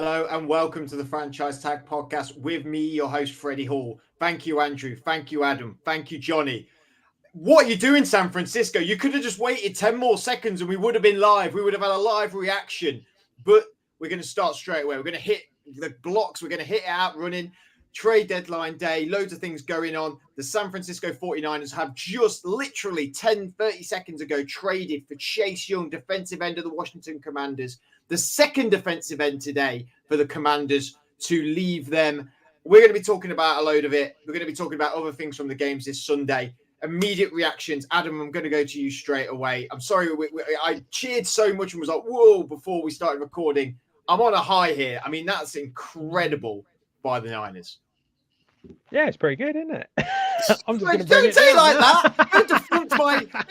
Hello and welcome to the Franchise Tag Podcast with me, your host, Freddie Hall. Thank you, Andrew. Thank you, Adam. Thank you, Johnny. What are you doing, San Francisco? You could have just waited 10 more seconds and we would have been live. We would have had a live reaction. But we're going to start straight away. We're going to hit the blocks. We're going to hit it out running. Trade deadline day, loads of things going on. The San Francisco 49ers have just literally 30 seconds ago traded for Chase Young, defensive end of the Washington Commanders. The second defensive end today for the Commanders to leave them. We're going to be talking about a load of it. We're going to be talking about other things from the games this Sunday. Immediate reactions. Adam, I'm going to go to you straight away. I'm sorry, I cheered so much and was like, whoa, before we started recording. I'm on a high here. I mean, that's incredible by the Niners. Yeah, it's pretty good, isn't it? I'm just going to Don't say it like that. Don't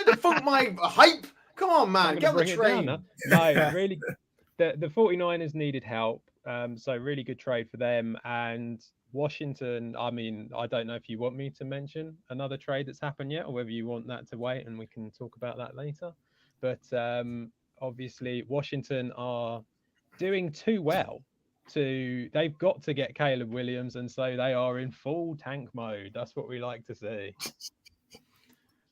defunct my hype. Come on, man. Get on the train. No, really, the 49ers needed help. So really good trade for them. And Washington, I mean, I don't know if you want me to mention another trade that's happened yet or whether you want that to wait and we can talk about that later. But obviously, Washington are doing too well. They've got to get Caleb Williams, and so they are in full tank mode. That's what we like to see.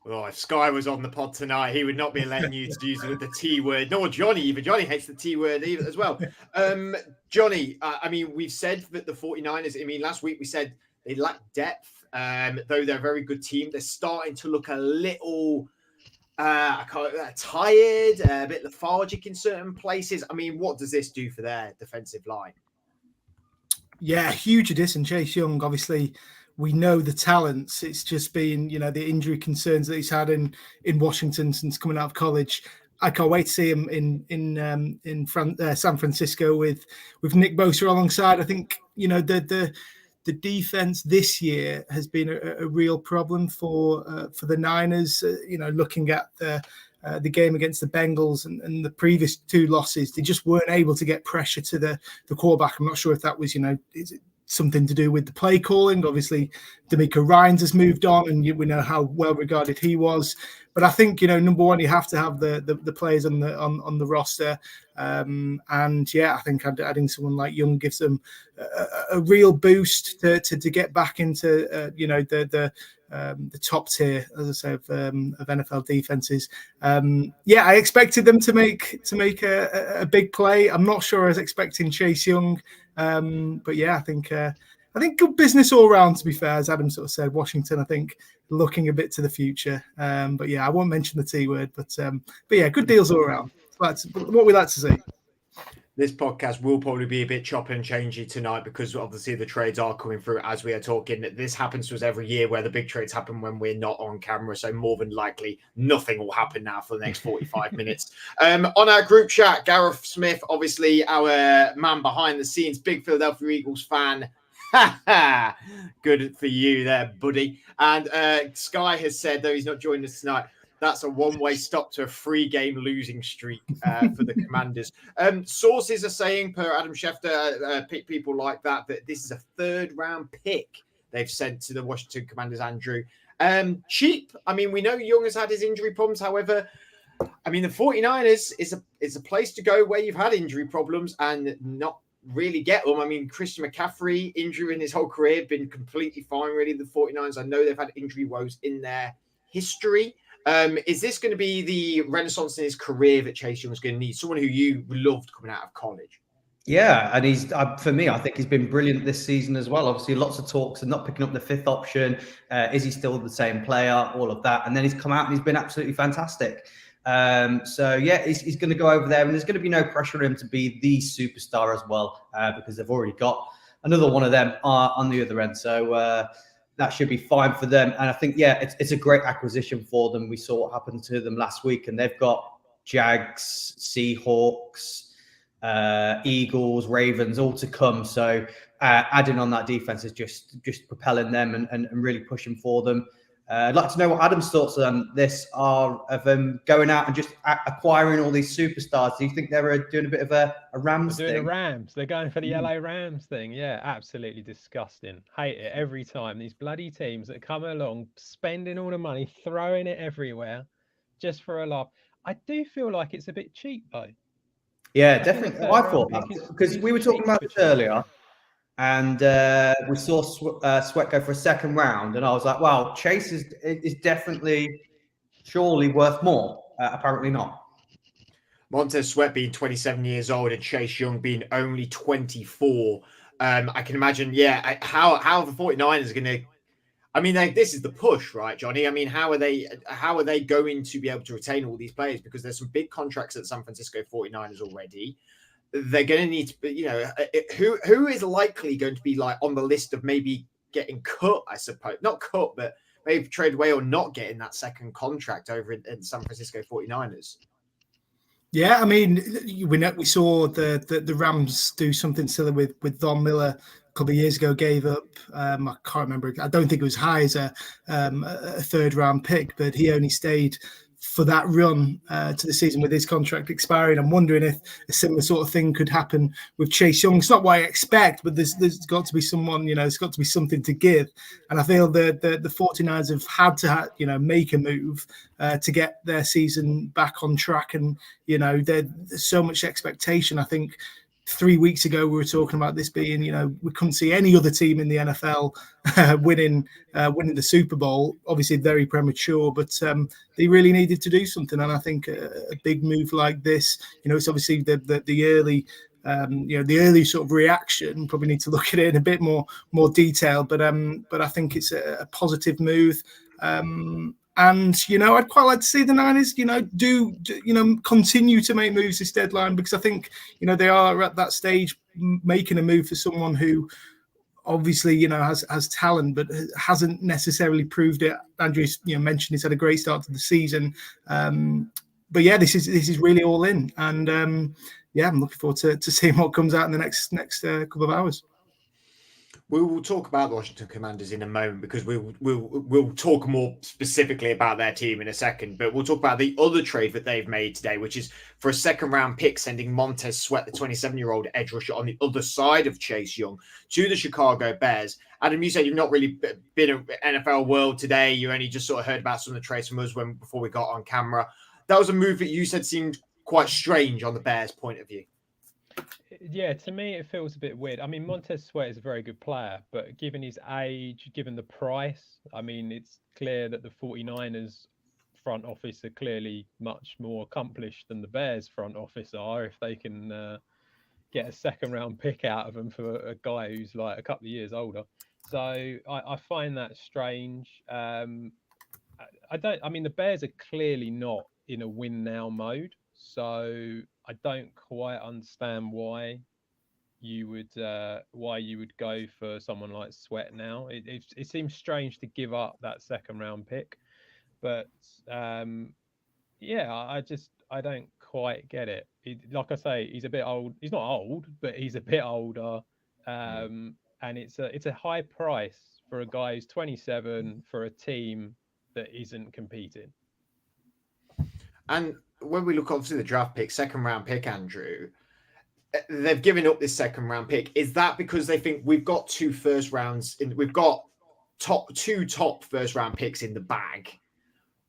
Oh, if Sky was on the pod tonight, he would not be letting you to use the T word. Nor Johnny even. Johnny hates the T word either as well. Johnny, I mean, we've said that the 49ers, I mean, last week we said they lack depth, though they're a very good team. They're starting to look a little tired, a bit lethargic in certain places. I mean, what does this do for their defensive line? Yeah, huge addition. Chase Young, obviously, we know the talents. It's just been, the injury concerns that he's had in Washington since coming out of college. I can't wait to see him in San Francisco with Nick Bosa alongside. I think the defense this year has been a real problem for the Niners. Looking at the game against the Bengals and the previous two losses, they just weren't able to get pressure to the quarterback. I'm not sure if that was, is it something to do with the play calling? Obviously, D'Amico Ryans has moved on, and we know how well regarded he was. But I think number one, you have to have the players on the roster, and yeah, I think adding someone like Young gives them a real boost to get back into the top tier, as I say, of NFL defenses. I expected them to make a big play. I'm not sure I was expecting Chase Young, but yeah, I think good business all around. To be fair, as Adam sort of said, Washington, I think, looking a bit to the future. But yeah, I won't mention the T word, but yeah, good deals all around. That's what we like to see. This podcast will probably be a bit choppy and changey tonight because obviously the trades are coming through as we are talking. This happens to us every year where the big trades happen when we're not on camera. So more than likely, nothing will happen now for the next 45 minutes. On our group chat, Gareth Smith, obviously our man behind the scenes, big Philadelphia Eagles fan. Good for you there, buddy. And Sky has said, though he's not joining us tonight, that's a one-way stop to a three-game losing streak for the Commanders. Sources are saying, per Adam Schefter, people like that this is a third-round pick they've sent to the Washington Commanders, Andrew. Cheap. I mean, we know Young has had his injury problems. However, I mean, the 49ers is a place to go where you've had injury problems and not really get them. I mean, Christian McCaffrey, injury in his whole career, been completely fine, really. The 49ers, I know they've had injury woes in their history. Is this going to be the renaissance in his career that Chase Young's going to need? Someone who you loved coming out of college. Yeah, and he's for me, I think he's been brilliant this season as well. Obviously, lots of talks of not picking up the fifth option. Is he still the same player? All of that, and then he's come out and he's been absolutely fantastic. So yeah, he's going to go over there, and there's going to be no pressure on him to be the superstar as well, because they've already got another one of them on the other end. So that should be fine for them. And I think, yeah, it's a great acquisition for them. We saw what happened to them last week, and they've got Jags, Seahawks, Eagles, Ravens, all to come. So adding on that defense is just propelling them and really pushing for them. I'd like to know what Adam's thoughts on this are of them going out and just acquiring all these superstars. Do you think they're doing a bit of a Rams thing? Doing a Rams. They're going for the LA Rams thing. Yeah, absolutely disgusting. Hate it every time. These bloody teams that come along, spending all the money, throwing it everywhere just for a laugh. I do feel like it's a bit cheap, though. Yeah, definitely. third I round thought pick that is- because is we were talking cheap about for this Chase. earlier, and we saw Sweat go for a second round, and I was like, "Wow, Chase is definitely surely worth more." Apparently not. Montez Sweat being 27 years old and Chase Young being only 24. I can imagine, how the 49ers are going to. I mean, this is the push, right, Johnny? I mean, how are they going to be able to retain all these players? Because there's some big contracts at San Francisco 49ers already. They're going to need to, who is likely going to be like on the list of maybe getting cut, I suppose. Not cut, but maybe trade away or not getting that second contract over in San Francisco 49ers. Yeah, I mean, we saw the Rams do something silly with Von Miller a couple of years ago. Gave up, I can't remember. I don't think it was high as a third round pick, but he only stayed for that run to the season with his contract expiring. I'm wondering if a similar sort of thing could happen with Chase Young. It's not what I expect, but there's got to be someone, there's got to be something to give. And I feel the 49ers have had to, make a move to get their season back on track. And, there's so much expectation. I think 3 weeks ago we were talking about this being, we couldn't see any other team in the NFL winning the Super Bowl. Obviously very premature, but they really needed to do something. And I think a big move like this, it's obviously the early the early sort of reaction. Probably need to look at it in a bit more detail, but I think it's a positive move. And I'd quite like to see the Niners, do continue to make moves this deadline, because I think they are at that stage making a move for someone who obviously has talent but hasn't necessarily proved it. Andrew's mentioned he's had a great start to the season, but yeah, this is really all in, and I'm looking forward to seeing what comes out in the next couple of hours. We will talk about the Washington Commanders in a moment, because we'll talk more specifically about their team in a second. But we'll talk about the other trade that they've made today, which is for a second-round pick, sending Montez Sweat, the 27-year-old edge rusher, on the other side of Chase Young to the Chicago Bears. Adam, you said you've not really been in NFL world today. You only just sort of heard about some of the trades from us before we got on camera. That was a move that you said seemed quite strange on the Bears' point of view. Yeah, to me, it feels a bit weird. I mean, Montez Sweat is a very good player, but given his age, given the price, I mean, it's clear that the 49ers front office are clearly much more accomplished than the Bears front office are, if they can get a second round pick out of them for a guy who's like a couple of years older. So I find that strange. I mean, the Bears are clearly not in a win now mode. So I don't quite understand why you would go for someone like Sweat now. It seems strange to give up that second round pick, but I don't quite get it. Like I say, he's a bit old. He's not old, but he's a bit older, and it's a high price for a guy who's 27 for a team that isn't competing. And when we look, obviously, the draft pick, second round pick, Andrew, they've given up this second round pick. Is that because they think we've got two first rounds we've got two top first round picks in the bag?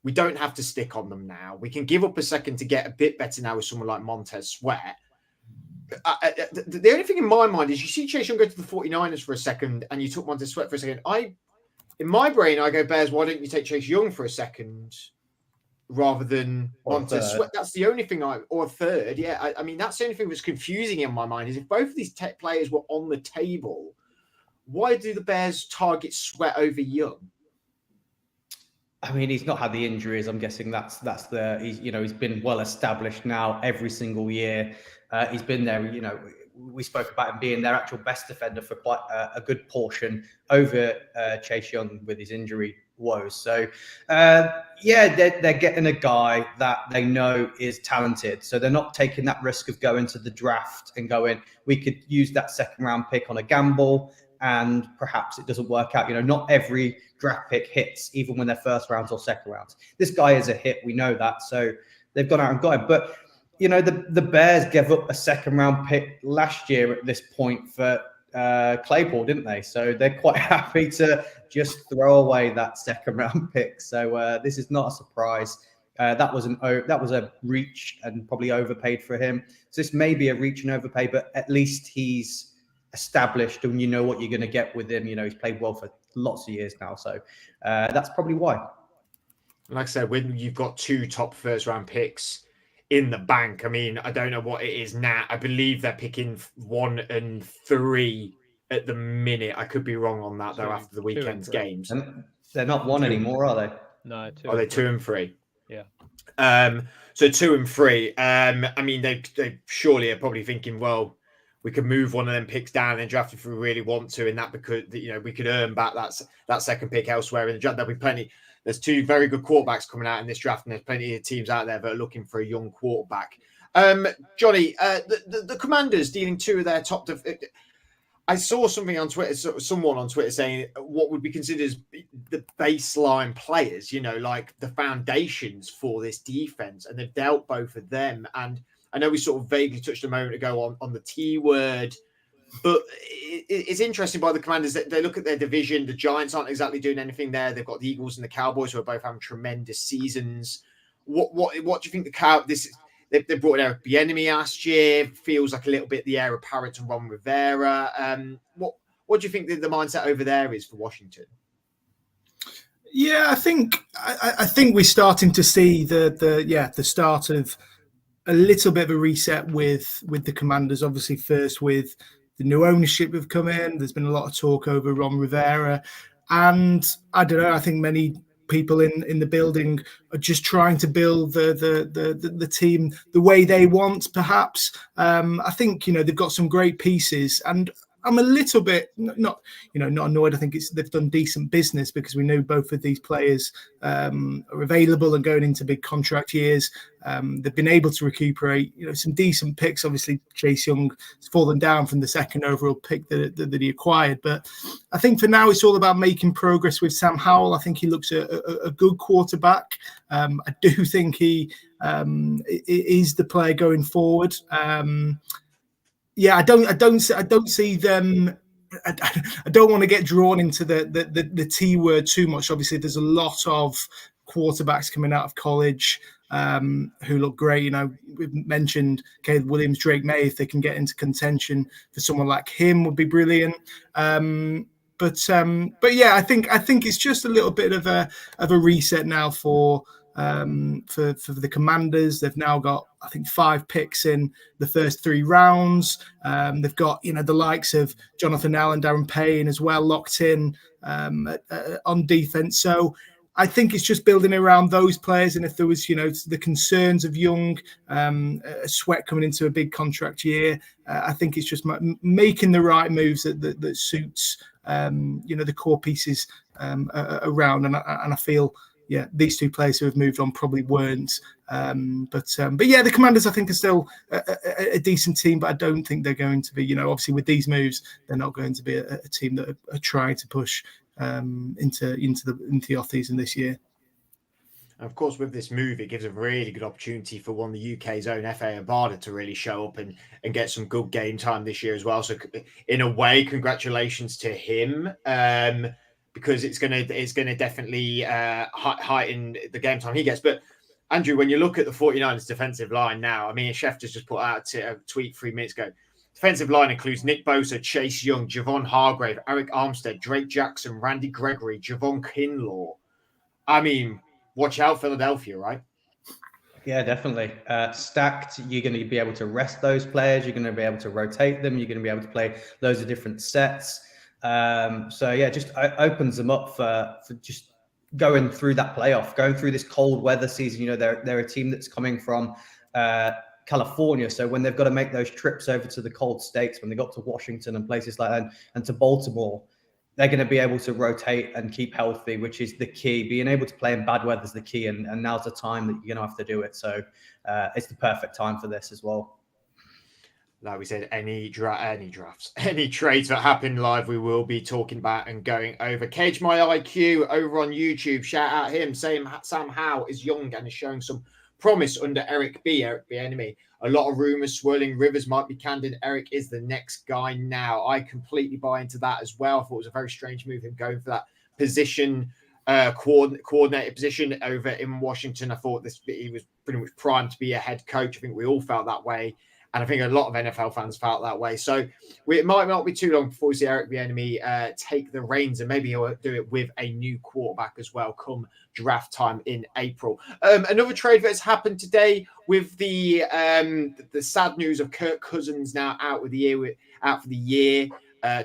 We don't have to stick on them now. We can give up a second to get a bit better now with someone like Montez Sweat. The only thing in my mind is you see Chase Young go to the 49ers for a second and you took Montez Sweat for a second. In my brain, I go, Bears, why don't you take Chase Young for a second rather than Montez Sweat? That's the only thing or a third. Yeah. I mean, that's the only thing that's confusing in my mind is if both of these tech players were on the table, why do the Bears target Sweat over Young? I mean, he's not had the injuries. I'm guessing he's been well established now every single year. He's been there, we spoke about him being their actual best defender for quite a good portion over Chase Young with his injury woes. So, they're getting a guy that they know is talented. So they're not taking that risk of going to the draft and going, we could use that second round pick on a gamble and perhaps it doesn't work out. Not every draft pick hits, even when they're first rounds or second rounds. This guy is a hit. We know that. So they've gone out and got him. But, the Bears gave up a second round pick last year at this point for Claypool, didn't they? So they're quite happy to just throw away that second round pick. So this is not a surprise. That was a reach and probably overpaid for him. So this may be a reach and overpay, but at least he's established and you know what you're going to get with him. You know, he's played well for lots of years now. So that's probably why. Like I said, when you've got 2 top first-round picks in the bank, I mean, I don't know what it is now. I believe they're picking 1 and 3 at the minute. I could be wrong on that, though, after the weekend's games. And they're not 1 anymore, are they? No, 2. Are they 2 and 3? Yeah. So 2 and 3. I mean, they surely are probably thinking, well, we could move one of them picks down and draft if we really want to, and that because we could earn back that second pick elsewhere in the draft. There'll be plenty. There's 2 very good quarterbacks coming out in this draft, and there's plenty of teams out there that are looking for a young quarterback. Johnny, the Commanders dealing 2 of their top. I saw something on Twitter, someone on Twitter saying what would be considered as the baseline players, like the foundations for this defense, and they've dealt both of them. And I know we sort of vaguely touched a moment ago on the T word, but it's interesting by the Commanders that they look at their division. The Giants aren't exactly doing anything there. They've got the Eagles and the Cowboys who are both having tremendous seasons. What do you think they brought in Eric Bieniemy last year? Feels like a little bit the heir apparent to Ron Rivera. What do you think the mindset over there is for Washington? Yeah, I think we're starting to see the start of a little bit of a reset with the Commanders. Obviously, first with the new ownership have come in. There's been a lot of talk over Ron Rivera, and I don't know. I think many people in the building are just trying to build the team the way they want. Perhaps I think they've got some great pieces, and I'm a little bit not annoyed. I think they've done decent business because we know both of these players are available and going into big contract years. They've been able to recuperate, some decent picks. Obviously, Chase Young has fallen down from the second overall pick that he acquired. But I think for now, it's all about making progress with Sam Howell. I think he looks a good quarterback. I do think he is the player going forward. Yeah, I don't see them. I don't want to get drawn into the T word too much. Obviously, there's a lot of quarterbacks coming out of college who look great. We've mentioned Caleb Williams, Drake May. If they can get into contention for someone like him, would be brilliant. But yeah, I think it's just a little bit of a reset now for the Commanders. They've now got, I think, 5 picks in the first 3 rounds. They've got the likes of Jonathan Allen, Darren Payne as well locked in on defense. So I think it's just building around those players. And if there was the concerns of Young, Sweat coming into a big contract year, I think it's just making the right moves that suits the core pieces around. And I feel, yeah, these 2 players who have moved on probably weren't. But yeah, the Commanders, I think, are still a decent team, but I don't think they're going to be, obviously with these moves, they're not going to be a team that are trying to push into the off-season this year. Of course, with this move, it gives a really good opportunity for one of the UK's own F.A. Abada to really show up and get some good game time this year as well. So in a way, congratulations to him. Because it's gonna definitely heighten the game time he gets. But Andrew, when you look at the 49ers defensive line now, I mean, Chef just put out a tweet 3 minutes ago. Defensive line includes Nick Bosa, Chase Young, Javon Hargrave, Eric Armstead, Drake Jackson, Randy Gregory, Javon Kinlaw. I mean, watch out, Philadelphia, right? Yeah, definitely. Stacked, you're going to be able to rest those players. You're going to be able to rotate them. You're going to be able to play loads of different sets. So yeah, just opens them up for just going through that playoff, going through this cold weather season. They're a team that's coming from California, so when they've got to make those trips over to the cold states, when they got to Washington and places like that, and to Baltimore, they're going to be able to rotate and keep healthy, which is the key. Being able to play in bad weather is the key, and now's the time that you're going to have to do it. So it's the perfect time for this as well. Like we said, any drafts, any trades that happen live, we will be talking about and going over. Cage My IQ over on YouTube. Shout out him, saying Sam Howell is young and is showing some promise under Eric Bieniemy. A lot of rumors swirling. Rivers might be candid. Eric is the next guy now. I completely buy into that as well. I thought it was a very strange move, him going for that position coordinator position over in Washington. I thought he was pretty much primed to be a head coach. I think we all felt that way. And I think a lot of NFL fans felt that way. So it might not be too long before we see Eric Bieniemy take the reins, and maybe he'll do it with a new quarterback as well come draft time in April. Another trade that's happened today with the sad news of Kirk Cousins now out for the year.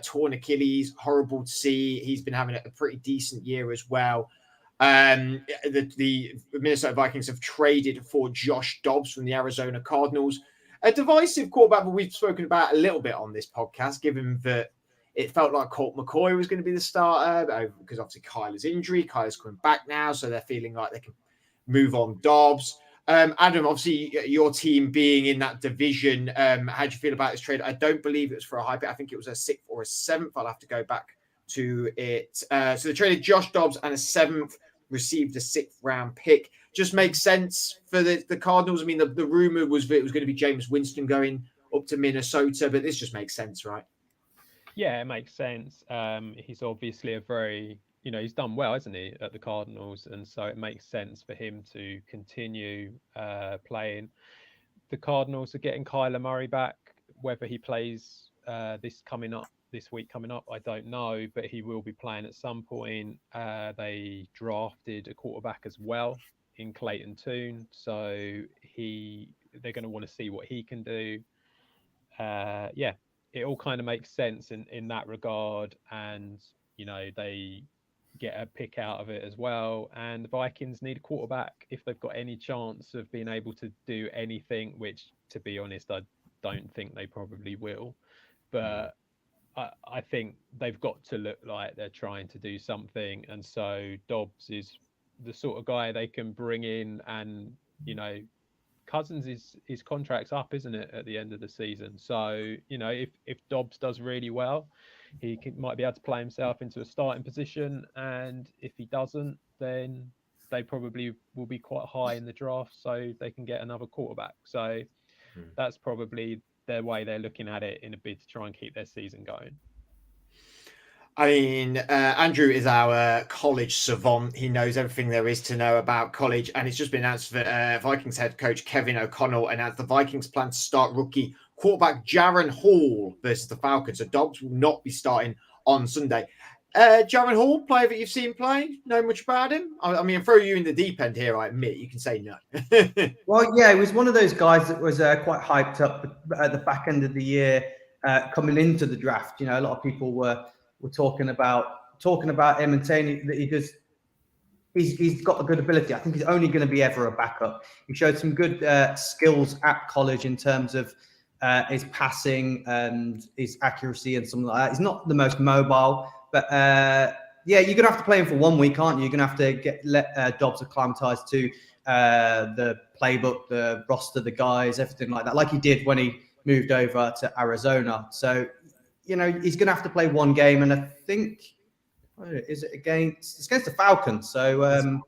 Torn Achilles, horrible to see. He's been having a pretty decent year as well. The Minnesota Vikings have traded for Josh Dobbs from the Arizona Cardinals. A divisive quarterback that we've spoken about a little bit on this podcast, given that it felt like Colt McCoy was going to be the starter, because obviously Kyler's injury. Kyler's coming back now, so they're feeling like they can move on Dobbs. Adam, obviously your team being in that division, how do you feel about this trade? I don't believe it was for a high pick. I think it was a 6th or a 7th. I'll have to go back to it. So they traded Josh Dobbs and a 7th, received a 6th round pick. Just makes sense for the Cardinals. I mean, the rumor was that it was going to be Jameis Winston going up to Minnesota, but this just makes sense, right? Yeah, it makes sense. He's obviously he's done well, hasn't he, at the Cardinals? And so it makes sense for him to continue playing. The Cardinals are getting Kyler Murray back. Whether he plays this week coming up, I don't know, but he will be playing at some point. They drafted a quarterback as well in Clayton Tune, so they're going to want to see what he can do. It all kind of makes sense in that regard, and they get a pick out of it as well. And the Vikings need a quarterback if they've got any chance of being able to do anything, which, to be honest, I don't think they probably will. But I think they've got to look like they're trying to do something, and so Dobbs is the sort of guy they can bring in. And Cousins his contract's up, isn't it, at the end of the season? So if Dobbs does really well, he might be able to play himself into a starting position, and if he doesn't, then they probably will be quite high in the draft, so they can get another quarterback. So that's probably their way they're looking at it, in a bid to try and keep their season going. I mean, Andrew is our college savant. He knows everything there is to know about college. And it's just been announced that Vikings head coach Kevin O'Connell announced the Vikings plan to start rookie quarterback Jaron Hall versus the Falcons. So Dobbs will not be starting on Sunday. Jaron Hall, player that you've seen play, know much about him? I mean, throw you in the deep end here, I admit. You can say no. Well, yeah, he was one of those guys that was quite hyped up at the back end of the year coming into the draft. A lot of people were talking about him and saying that he's got a good ability. I think he's only going to be ever a backup. He showed some good skills at college in terms of his passing and his accuracy and something like that. He's not the most mobile, but you're going to have to play him for 1 week, aren't you? You're going to have to let Dobbs acclimatise to the playbook, the roster, the guys, everything like that, like he did when he moved over to Arizona. So, he's going to have to play one game, and I think it's against the Falcons. So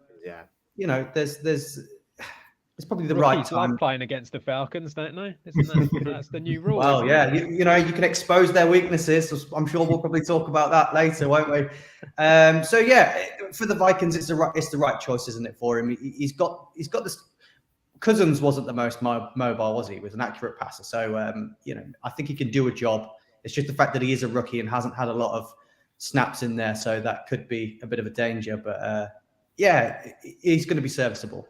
it's probably the right time. Love playing against the Falcons, don't they? That's the new rule. Well, yeah, you can expose their weaknesses. I'm sure we'll probably talk about that later, won't we? For the Vikings, it's the right choice, isn't it, for him? He's got this. Cousins wasn't the most mobile, was he? He was an accurate passer. So I think he can do a job. It's just the fact that he is a rookie and hasn't had a lot of snaps in there, so that could be a bit of a danger. But he's going to be serviceable.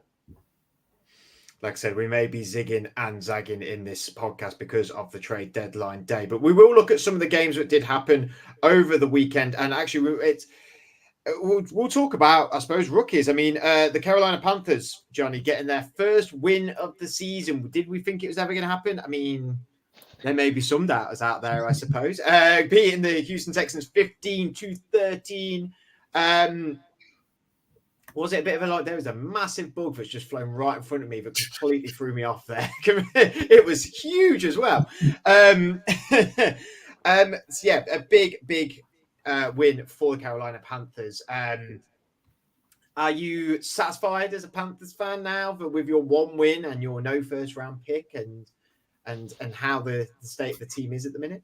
Like I said, we may be zigging and zagging in this podcast because of the trade deadline day, but we will look at some of the games that did happen over the weekend. And actually, we'll talk about, I suppose, rookies. I mean, the Carolina Panthers, Johnny, getting their first win of the season. Did we think it was ever going to happen? I mean, there may be some doubters out there, I suppose. Beating the Houston Texans 15-13. Was it a bit of there was a massive bug that's just flown right in front of me that completely threw me off there. It was huge as well. A big win for the Carolina Panthers. Are you satisfied as a Panthers fan now with your one win and your no first round pick and how the state of the team is at the minute?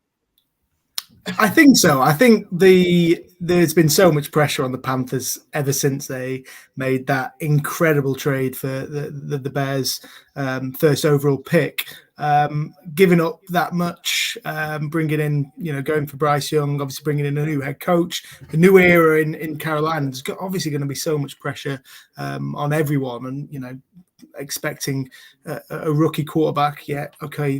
I think so. I think there's been so much pressure on the Panthers ever since they made that incredible trade for the Bears' first overall pick. Giving up that much, bringing in, going for Bryce Young, obviously bringing in a new head coach, a new era in Carolina. There's obviously going to be so much pressure on everyone, and expecting a rookie quarterback. Yeah, okay,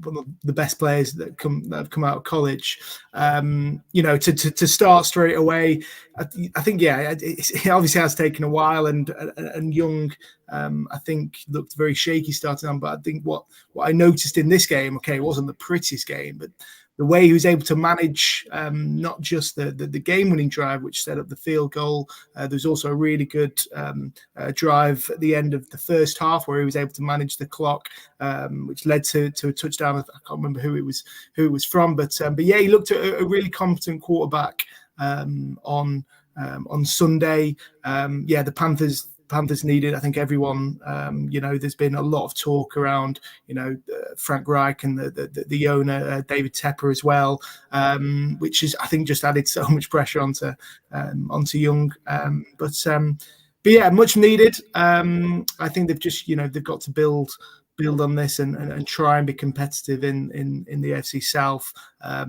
one of the best players that have come out of college. To start straight away, I think it obviously has taken a while, and Young, I think, looked very shaky starting on. But I think what I noticed in this game, okay, it wasn't the prettiest game, but the way he was able to manage not just the game-winning drive, which set up the field goal. There's also a really good drive at the end of the first half where he was able to manage the clock, which led to a touchdown. I can't remember who it was from, but yeah, he looked at a really competent quarterback on Sunday. The Panthers needed, I think everyone, there's been a lot of talk around, Frank Reich and the owner, David Tepper as well, which is, I think, just added so much pressure onto Young. But yeah, much needed. I think they've just, they've got to build on this and try and be competitive in the AFC South. I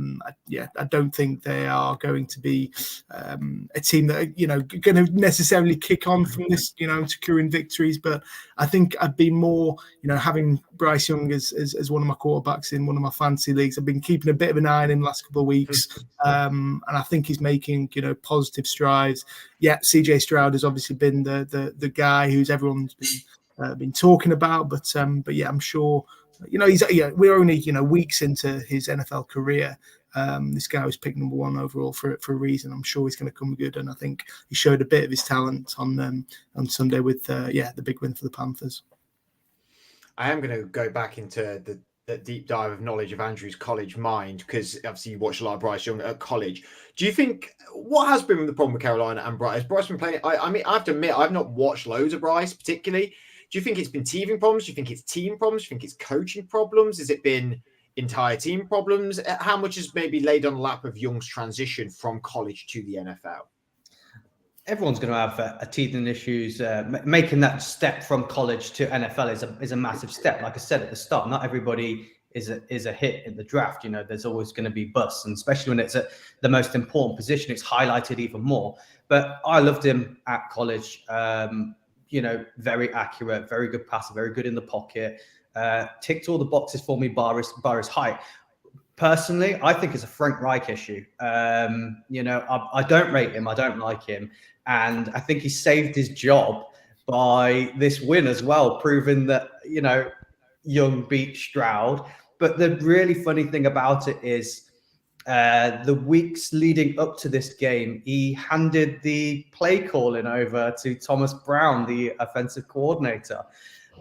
don't think they are going to be a team that are, going to necessarily kick on from this, securing victories. But I think I'd be more, having Bryce Young as one of my quarterbacks in one of my fantasy leagues. I've been keeping a bit of an eye on him the last couple of weeks, and I think he's making, positive strides. Yeah, CJ Stroud has obviously been the guy who's everyone's been talking about, but yeah, I'm sure we're only weeks into his NFL career. This guy was picked number 1 overall for a reason. I'm sure he's going to come good, and I think he showed a bit of his talent on Sunday with the big win for the Panthers. I am going to go back into the deep dive of knowledge of Andrew's college mind, because obviously you watched a lot of Bryce Young at college. Do you think, what has been the problem with Carolina and Bryce? Has Bryce been playing? I mean, I have to admit, I've not watched loads of Bryce particularly. Do you think it's been teething problems? Do you think it's team problems? Do you think it's coaching problems? Has it been entire team problems? How much is maybe laid on the lap of Young's transition from college to the NFL? Everyone's going to have a teething issues. Making that step from college to NFL is a massive step. Like I said at the start, not everybody is a hit in the draft. There's always going to be busts, and especially when it's the most important position, it's highlighted even more. But I loved him at college. Very accurate, very good passer, very good in the pocket. Ticked all the boxes for me, bar his height. Personally, I think it's a Frank Reich issue. I don't rate him. I don't like him. And I think he saved his job by this win as well, proving that, Young beat Stroud. But the really funny thing about it is the weeks leading up to this game, he handed the play calling over to Thomas Brown, the offensive coordinator.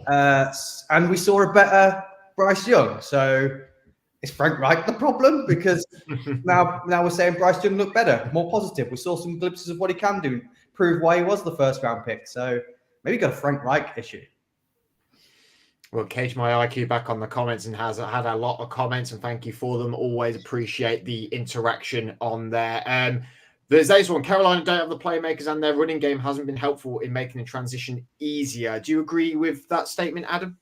And we saw a better Bryce Young. So is Frank Reich the problem? Because now we're saying Bryce Young looked better, more positive. We saw some glimpses of what he can do, prove why he was the first round pick. So maybe got a Frank Reich issue. Well, Cage My IQ back on the comments and has had a lot of comments, and thank you for them. Always appreciate the interaction on there. There's this one. Carolina don't have the playmakers, and their running game hasn't been helpful in making the transition easier. Do you agree with that statement, Adam?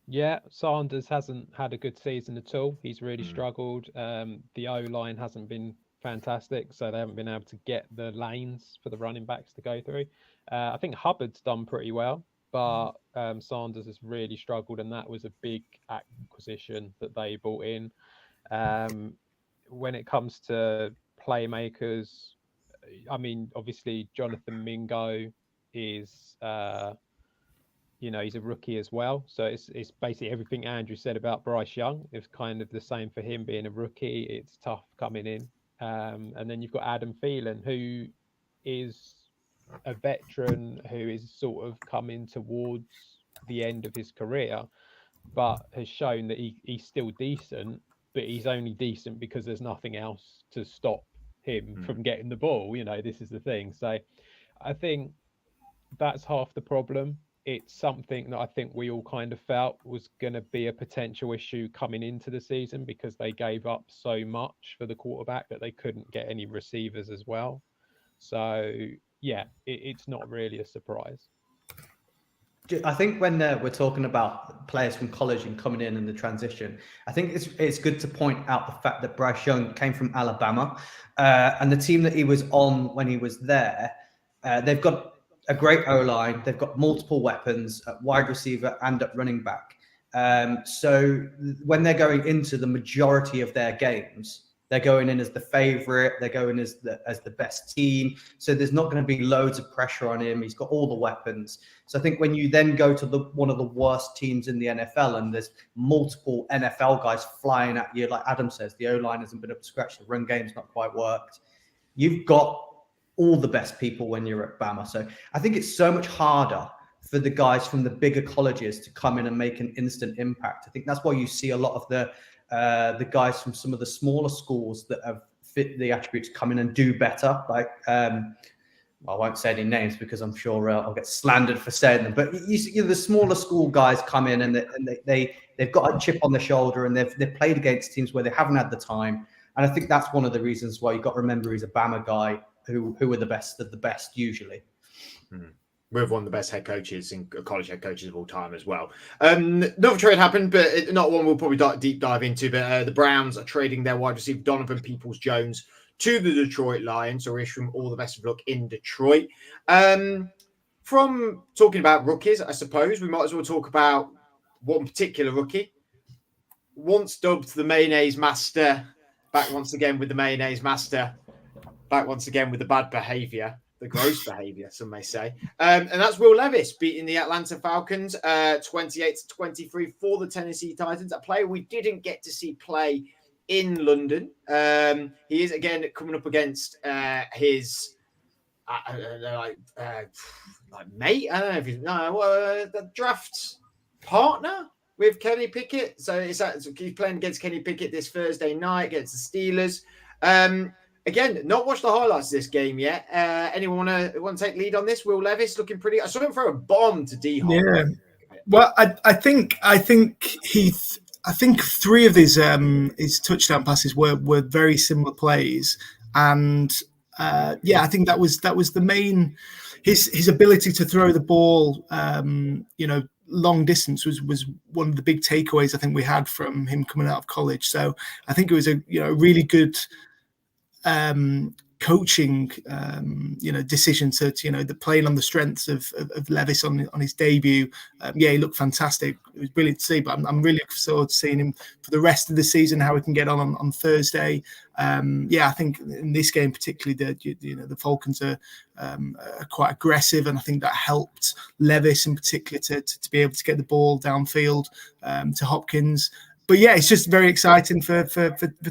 Yeah, Sanders hasn't had a good season at all. He's really struggled. The O-line hasn't been fantastic, so they haven't been able to get the lanes for the running backs to go through. I think Hubbard's done pretty well, but Sanders has really struggled, and that was a big acquisition that they brought in. When it comes to playmakers, I mean, obviously Jonathan Mingo is, he's a rookie as well. So it's basically everything Andrew said about Bryce Young. It's kind of the same for him being a rookie. It's tough coming in. And then you've got Adam Thielen, who is a veteran who is sort of coming towards the end of his career, but has shown that he's still decent, but he's only decent because there's nothing else to stop him from getting the ball. This is the thing. So I think that's half the problem. it's something that I think we all kind of felt was going to be a potential issue coming into the season, because they gave up so much for the quarterback that they couldn't get any receivers as well. So yeah, it's not really a surprise. I think when we're talking about players from college and coming in and the transition, I think it's good to point out the fact that Bryce Young came from Alabama, and the team that he was on when he was there, they've got a great O-line. They've got multiple weapons at wide receiver and at running back. So when they're going into the majority of their games, they're going in as the favorite. They're going as the best team. So there's not going to be loads of pressure on him. He's got all the weapons. So I think when you then go to one of the worst teams in the NFL, and there's multiple NFL guys flying at you, like Adam says, the O-line hasn't been up to scratch. The run game's not quite worked. You've got all the best people when you're at Bama. So I think it's so much harder for the guys from the bigger colleges to come in and make an instant impact. I think that's why you see a lot of the guys from some of the smaller schools that have fit the attributes come in and do better. Like, I won't say any names because I'm sure I'll get slandered for saying them. But you know, the smaller school guys come in and they've got a chip on their shoulder, and they've played against teams where they haven't had the time. And I think that's one of the reasons why you've got to remember he's a Bama guy who are the best of the best usually. With one of the best head coaches in college head coaches of all time as well. Another trade happened, but not one we'll probably deep dive into. But the Browns are trading their wide receiver Donovan Peoples-Jones to the Detroit Lions. So we wish them all the best of luck in Detroit. From talking about rookies, I suppose we might as well talk about one particular rookie. Once dubbed the mayonnaise master, back once again with the mayonnaise master, back once again with the bad behavior. The gross behavior, some may say. And that's Will Levis beating the Atlanta Falcons 28-23 for the Tennessee Titans, a player we didn't get to see play in London. He is, again, coming up against his mate. I don't know if he's the draft partner with Kenny Pickett. So he's playing against Kenny Pickett this Thursday night against the Steelers. Again, not watched the highlights of this game yet. Anyone want to take lead on this? Will Levis looking pretty. I saw him throw a bomb to D-Hop. Yeah. Well, I think three of his touchdown passes were very similar plays, and I think that was the main his ability to throw the ball, long distance was one of the big takeaways I think we had from him coming out of college. So I think it was a really good coaching decision to the playing on the strengths of Levis on his debut. He looked fantastic. It was brilliant to see, but I'm really looking forward to seeing him for the rest of the season, how he can get on Thursday. I think in this game particularly, the Falcons are quite aggressive, and I think that helped Levis in particular to be able to get the ball downfield to Hopkins. But yeah, it's just very exciting for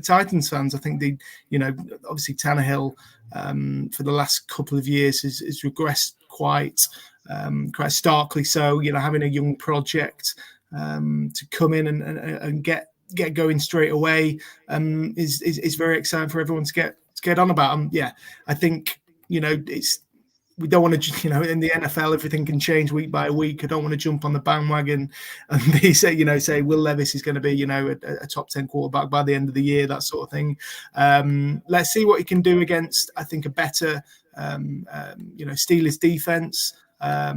Titans fans. I think obviously Tannehill for the last couple of years has regressed quite starkly. So having a young project to come in and get going straight away is very exciting for everyone to get on about. I think we don't want to, in the NFL, everything can change week by week. I don't want to jump on the bandwagon and they say Will Levis is going to be, a top 10 quarterback by the end of the year, that sort of thing. Let's see what he can do against, I think, a better, Steelers defense. I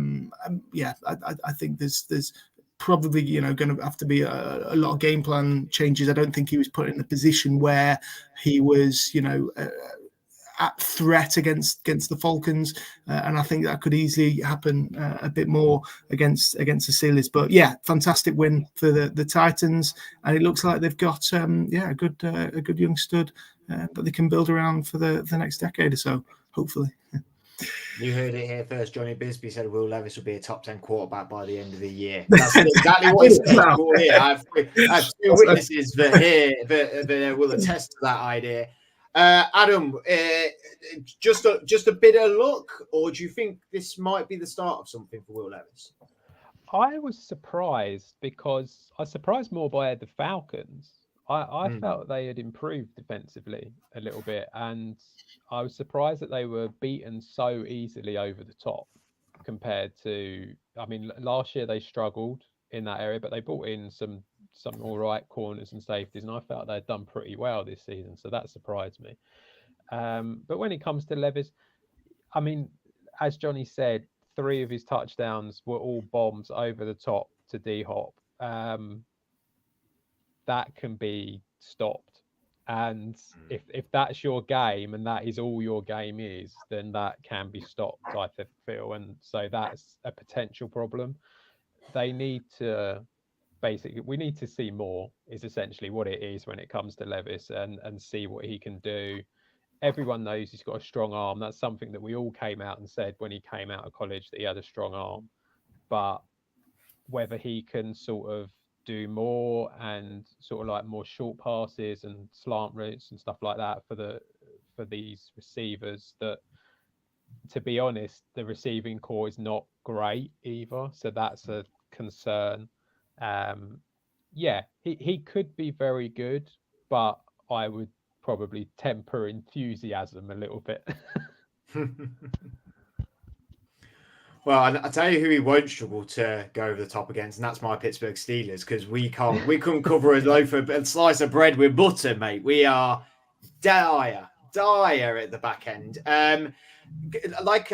think there's probably, going to have to be a lot of game plan changes. I don't think he was put in a position where he was, at threat against the Falcons, and I think that could easily happen a bit more against the Steelers. But fantastic win for the Titans, and it looks like they've got a good young stud that they can build around for the next decade or so, hopefully. You heard it here first. Johnny Bisbee said Will Levis will be a top 10 quarterback by the end of the year. That's exactly what he said. I have two witnesses that will attest to that idea. Adam, just a bit of luck, or do you think this might be the start of something for Will Levis? I was surprised because I was surprised more by the Falcons. I felt they had improved defensively a little bit, and I was surprised that they were beaten so easily over the top. compared to, I mean, last year they struggled in that area, but they brought in some all right corners and safeties, and I felt they'd done pretty well this season, so that surprised me. But when it comes to Levis, I mean, as Johnny said, 3 of his touchdowns were all bombs over the top to D-Hop. That can be stopped. And if that's your game and that is all your game is, then that can be stopped, I feel. And so that's a potential problem. They need to we need to see more, is essentially what it is when it comes to Levis, and see what he can do. Everyone knows he's got a strong arm. That's something that we all came out and said when he came out of college, that he had a strong arm. But whether he can sort of do more and sort of like more short passes and slant routes and stuff like that for these receivers, that, to be honest, the receiving core is not great either. So that's a concern. Yeah, he could be very good, but I would probably temper enthusiasm a little bit. Well, I tell you who he won't struggle to go over the top against, and that's my Pittsburgh Steelers, because we couldn't cover a slice of bread with butter, mate. We are dire at the back end. Like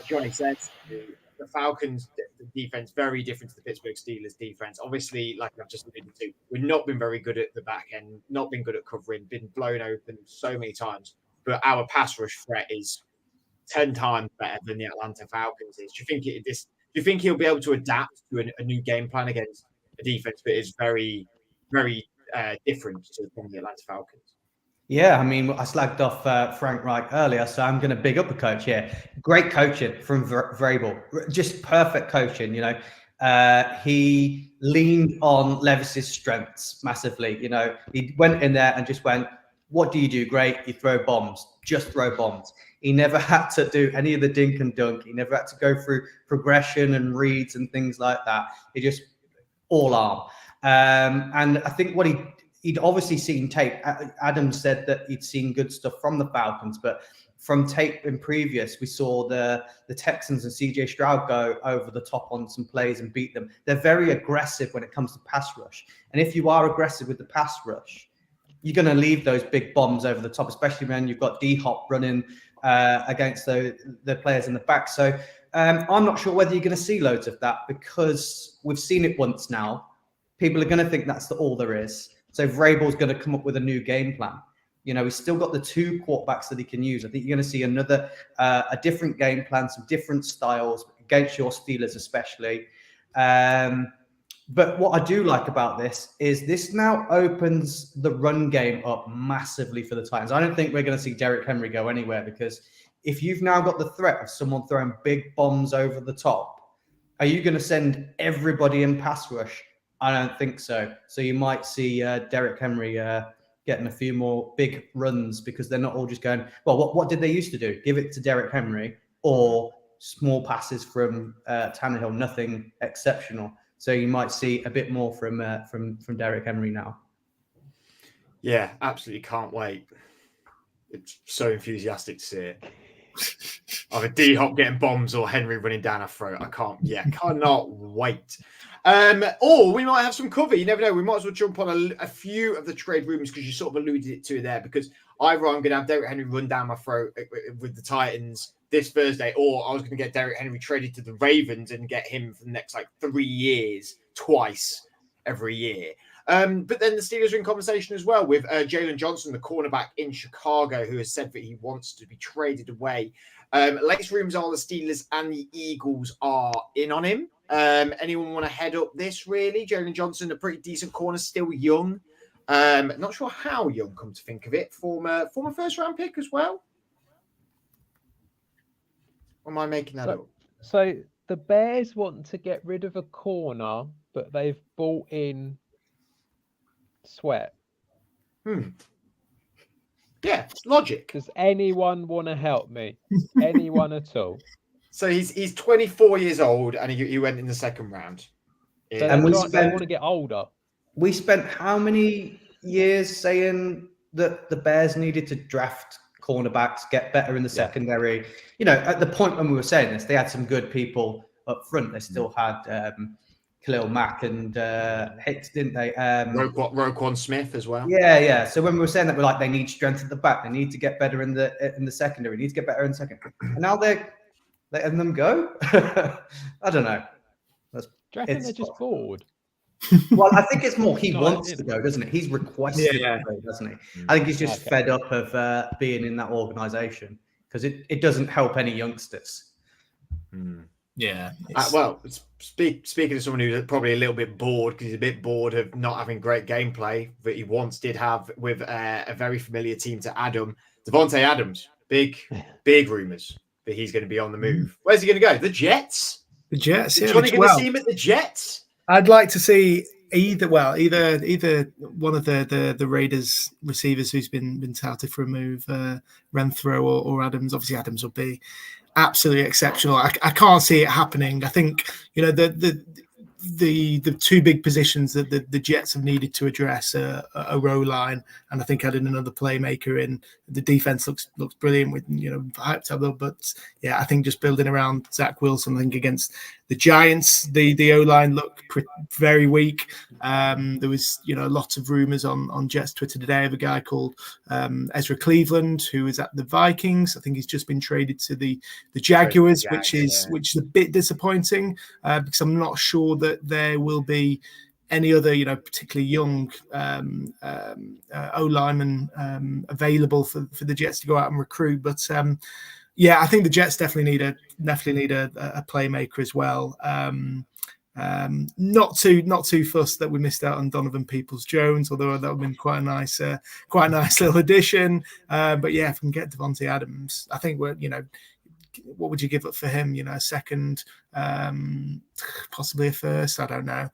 Johnny said, the Falcons' defense very different to the Pittsburgh Steelers' defense. Obviously, like I've just alluded to, we've not been very good at the back end, not been good at covering, been blown open so many times. But our pass rush threat is 10 times better than the Atlanta Falcons is. Do you think he'll be able to adapt to a new game plan against a defense that is very, very different from the Atlanta Falcons? Yeah, I mean, I slagged off Frank Reich earlier, so I'm going to big up the coach here. Great coaching from Vrabel, just perfect coaching. You know, he leaned on Levis's strengths massively. You know, he went in there and just went, "What do you do? Great, you throw bombs. Just throw bombs." He never had to do any of the dink and dunk. He never had to go through progression and reads and things like that. He just all arm. And I think what he'd obviously seen tape. Adam said that he'd seen good stuff from the Falcons, but from tape in previous, we saw the Texans and CJ Stroud go over the top on some plays and beat them. They're very aggressive when it comes to pass rush. And if you are aggressive with the pass rush, you're going to leave those big bombs over the top, especially when you've got D-Hop running against the players in the back. So I'm not sure whether you're going to see loads of that, because we've seen it once now. People are going to think that's all there is. So Vrabel's going to come up with a new game plan. You know, he's still got the 2 quarterbacks that he can use. I think you're going to see a different game plan, some different styles against your Steelers especially. But what I do like about this is this now opens the run game up massively for the Titans. I don't think we're going to see Derrick Henry go anywhere, because if you've now got the threat of someone throwing big bombs over the top, are you going to send everybody in pass rush? I don't think so. So you might see Derrick Henry getting a few more big runs, because they're not all just going, well, what did they used to do? Give it to Derrick Henry, or small passes from Tannehill, nothing exceptional. So you might see a bit more from Derrick Henry now. Yeah, absolutely can't wait. It's so enthusiastic to see it. Either D-Hop getting bombs or Henry running down our throat. Cannot wait. Or we might have some cover. You never know. We might as well jump on a few of the trade rumors, because you sort of alluded it to there. Because either I'm going to have Derrick Henry run down my throat with the Titans this Thursday, or I was going to get Derrick Henry traded to the Ravens and get him for the next 3 years, twice every year. But then the Steelers are in conversation as well with Jalen Johnson, the cornerback in Chicago, who has said that he wants to be traded away. Latest rumors are the Steelers and the Eagles are in on him. Anyone want to head up this, really? Jalen Johnson, a pretty decent corner, still young. Not sure how young, come to think of it. Former first-round pick as well. Or am I making that up? So the Bears want to get rid of a corner, but they've bought in Sweat. Yeah, logic. Does anyone want to help me? Anyone at all? So he's 24 years old, and he went in the second round. So And they want to get older. We spent how many years saying that the Bears needed to draft cornerbacks, get better in the secondary. You know, at the point when we were saying this, they had some good people up front. They still had Khalil Mack and Hicks, didn't they? Roquan Smith as well. Yeah. So when we were saying that, we're like, they need strength at the back. They need to get better in the secondary. They need to get better in the secondary. And now they're letting them go. I don't know. Do you reckon they're just bored? Well, I think it's more he wants to go, doesn't it? He's requested to go, doesn't he? I think he's just fed up of being in that organisation because it doesn't help any youngsters. Yeah. Well, speaking of someone who's probably a little bit bored because he's a bit bored of not having great gameplay that he once did have with a very familiar team to Adam, Devontae Adams. Big rumours that he's going to be on the move. Where's he going to go? The Jets? The Jets, Is Johnny going to see him at the Jets? I'd like to see either one of the Raiders receivers who's been touted for a move, Renfro or Adams. Obviously, Adams will be absolutely exceptional. I can't see it happening. I think the two big positions that the Jets have needed to address are row line, and I think adding another playmaker in. The defense looks brilliant with hyped up, but I think just building around Zach Wilson. I think against the Giants, the O line looked very weak. There was lots of rumors on Jets Twitter today of a guy called Ezra Cleveland who is at the Vikings. I think he's just been traded to the Jaguars, which is a bit disappointing because I'm not sure that there will be any other, particularly young O-lineman available for the Jets to go out and recruit. But I think the Jets definitely need a playmaker as well. Not too fussed that we missed out on Donovan Peoples-Jones, although that would have been quite a nice little addition. But if we can get Devontae Adams, I think we're what would you give up for him? A second, possibly a first. I don't know.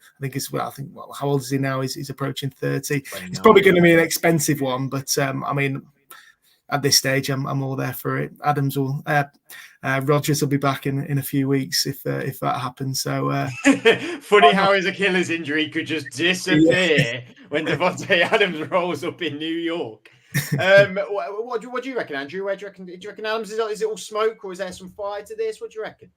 How old is he now? He's approaching 30. It's probably going to be an expensive one, but at this stage, I'm all there for it. Adams will, Rodgers will be back in a few weeks if that happens. So funny how his Achilles injury could just disappear when Devontae Adams rolls up in New York. What do you reckon, Andrew? Do you reckon Adams is it all smoke or is there some fire to this? What do you reckon?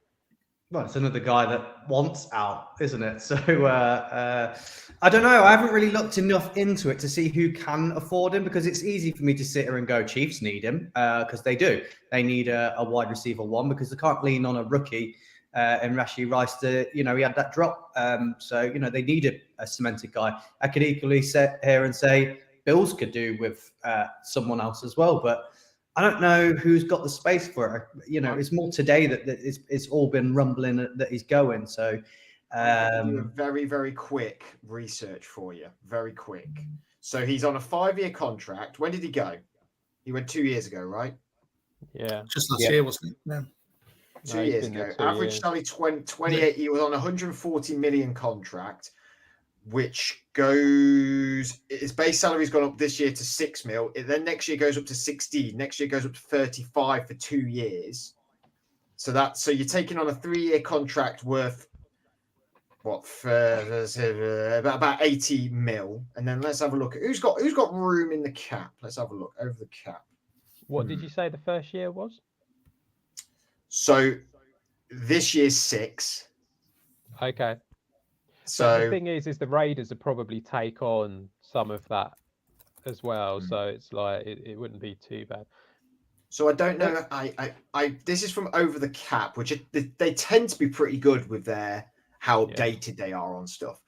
Well, it's another guy that wants out, isn't it? So I don't know. I haven't really looked enough into it to see who can afford him because it's easy for me to sit here and go, Chiefs need him because they do. They need a wide receiver one because they can't lean on a rookie in Rashee Rice to, he had that drop. So they need a cemented guy. I could equally sit here and say Bills could do with someone else as well, but I don't know who's got the space for it. It's more today that it's all been rumbling that he's going. So do a very, very quick research for you. Very quick. So he's on a 5-year contract. When did he go? He went 2 years ago, right? Yeah. Just last year, wasn't it? No. 2 years ago. Average salary 28. He was on a $140 million contract, which his base salary's gone up this year to $6 million. Then next year goes up to 16. Next year goes up to 35 for 2 years. So you're taking on a 3-year contract worth about 80 mil. And then let's have a look at who's got room in the cap. Let's have a look over the cap. What did you say the first year was? So this year's 6. Okay. So the thing is the Raiders will probably take on some of that as well. So it's like it wouldn't be too bad. So I don't know. This is from Over the Cap, which they tend to be pretty good with how updated they are on stuff.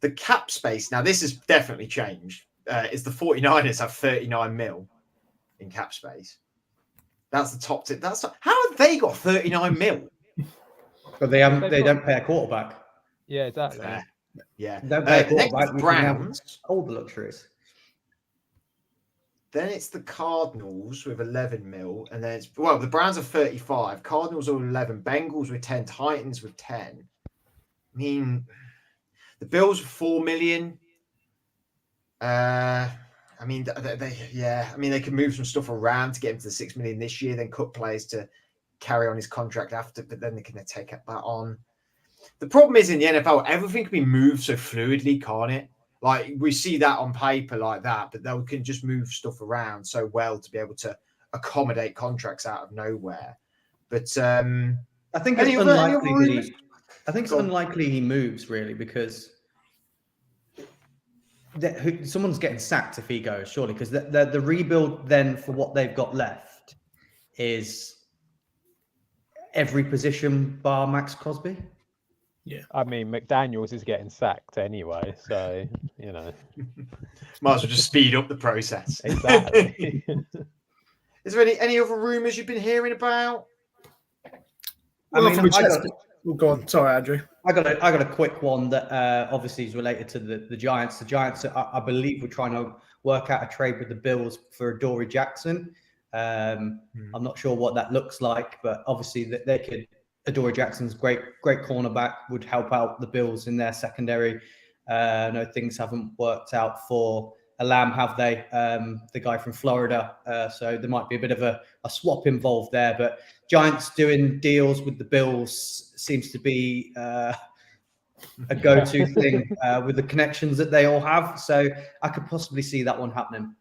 The cap space now. This has definitely changed. Is the 49ers have 39 mil in cap space? That's the top tip. How have they got 39 mil? But they don't pay a quarterback. Yeah, exactly. Yeah. Next Browns. All the luxuries. Then it's the Cardinals with 11 mil. And then the Browns are 35. Cardinals are 11. Bengals with 10. Titans with 10. I mean, the Bills with 4 million. They can move some stuff around to get him to the 6 million this year, then cut players to carry on his contract after, but then they can take that on. The problem is in the NFL, everything can be moved so fluidly, can't it? Like we see that on paper like that, but they can just move stuff around so well to be able to accommodate contracts out of nowhere. But I think it's unlikely he moves, really, because someone's getting sacked if he goes, surely, because the rebuild then for what they've got left is every position bar Max Crosby. Yeah, I mean, McDaniels is getting sacked anyway, so might as well just speed up the process. Exactly. Is there any other rumours you've been hearing about? Well, go on. Sorry, Andrew. I got a quick one that obviously is related to the Giants. The Giants, I believe, were trying to work out a trade with the Bills for Adoree Jackson. I'm not sure what that looks like, but obviously they could. Adoree Jackson's great cornerback, would help out the Bills in their secondary. No, things haven't worked out for Alam, have they? The guy from Florida. So there might be a bit of a swap involved there. But Giants doing deals with the Bills seems to be a go-to thing with the connections that they all have. So I could possibly see that one happening.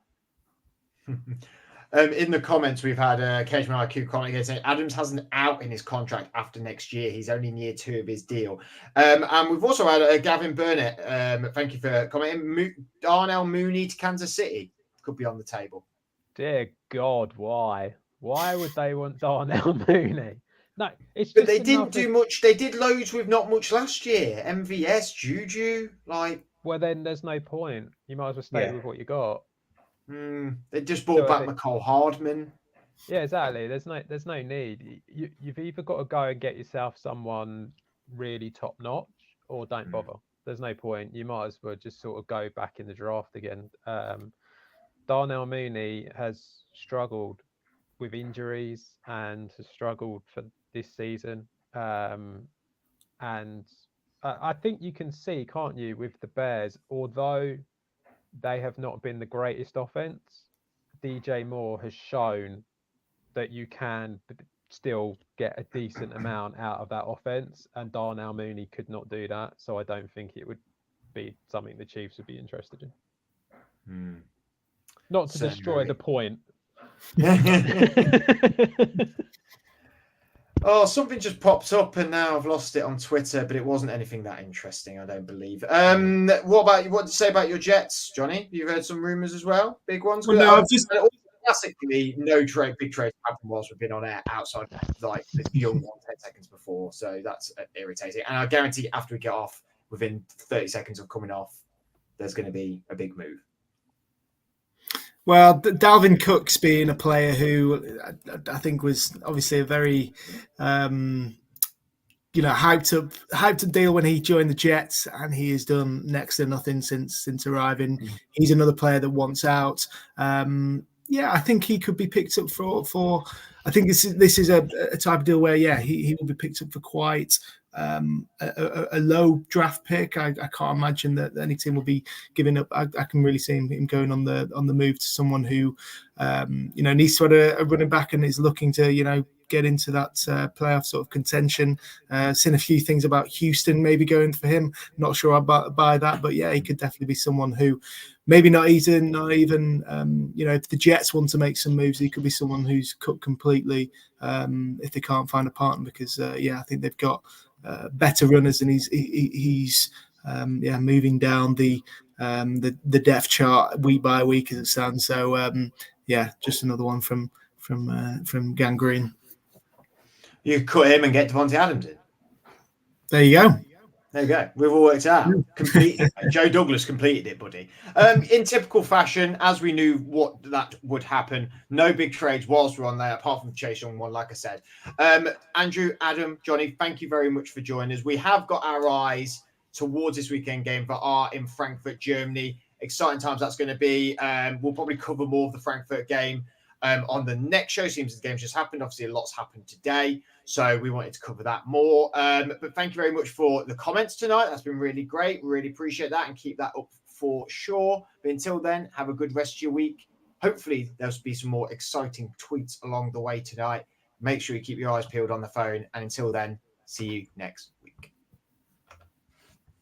In the comments, we've had Cashman IQ comment here saying Adams has an out in his contract after next year. He's only near 2 of his deal. And we've also had Gavin Burnett. Thank you for commenting. Darnell Mooney to Kansas City could be on the table. Dear God, why? Why would they want Darnell Mooney? No, it's but just they didn't do much. They did loads with not much last year. MVS, Juju, Well, then there's no point. You might as well stay with what you got. They just brought back McCall Hardman. Yeah, exactly. There's no need. You've either got to go and get yourself someone really top notch, or don't bother. There's no point. You might as well just sort of go back in the draft again. Darnell Mooney has struggled with injuries and has struggled for this season. And I think you can see, can't you, with the Bears, although they have not been the greatest offense, DJ Moore has shown that you can still get a decent amount out of that offense, and Darnell Mooney could not do that. So I don't think it would be something the Chiefs would be interested in. Not to destroy the point. Oh, something just popped up and now I've lost it on Twitter, but it wasn't anything that interesting, I don't believe. What do you say about your Jets, Johnny? You've heard some rumours as well? Big ones? Well, no, classically, no big trade happened whilst we've been on air outside like the young one 10 seconds before. So that's irritating. And I guarantee after we get off, within 30 seconds of coming off, there's going to be a big move. Well, Dalvin Cook's being a player who I think was obviously a very, hyped up deal when he joined the Jets, and he has done next to nothing since arriving. He's another player that wants out. I think he could be picked up for. I think this is a type of deal where he will be picked up for quite a low draft pick. I can't imagine that any team will be giving up. I can really see him going on the move to someone who needs to have a running back and is looking to get into that playoff sort of contention. Seen a few things about Houston maybe going for him. Not sure I buy that, but he could definitely be someone who maybe not even if the Jets want to make some moves, he could be someone who's cut completely if they can't find a partner, because I think they've got better runners, and he's moving down the depth chart week by week as it stands. So just another one from Gangrene. You cut him and get Devontae Adams in. There you go. There you go. We've all worked it out. Completed. Joe Douglas completed it, buddy. In typical fashion, as we knew what that would happen, no big trades whilst we're on there, apart from the Chase Young one, like I said. Andrew, Adam, Johnny, thank you very much for joining us. We have got our eyes towards this weekend game for Art in Frankfurt, Germany. Exciting times that's going to be. We'll probably cover more of the Frankfurt game on the next show. Seems the game's just happened. Obviously, a lot's happened today, so we wanted to cover that more. But thank you very much for the comments tonight. That's been really great. We really appreciate that, and keep that up for sure. But until then, have a good rest of your week. Hopefully, there'll be some more exciting tweets along the way tonight. Make sure you keep your eyes peeled on the phone. And until then, see you next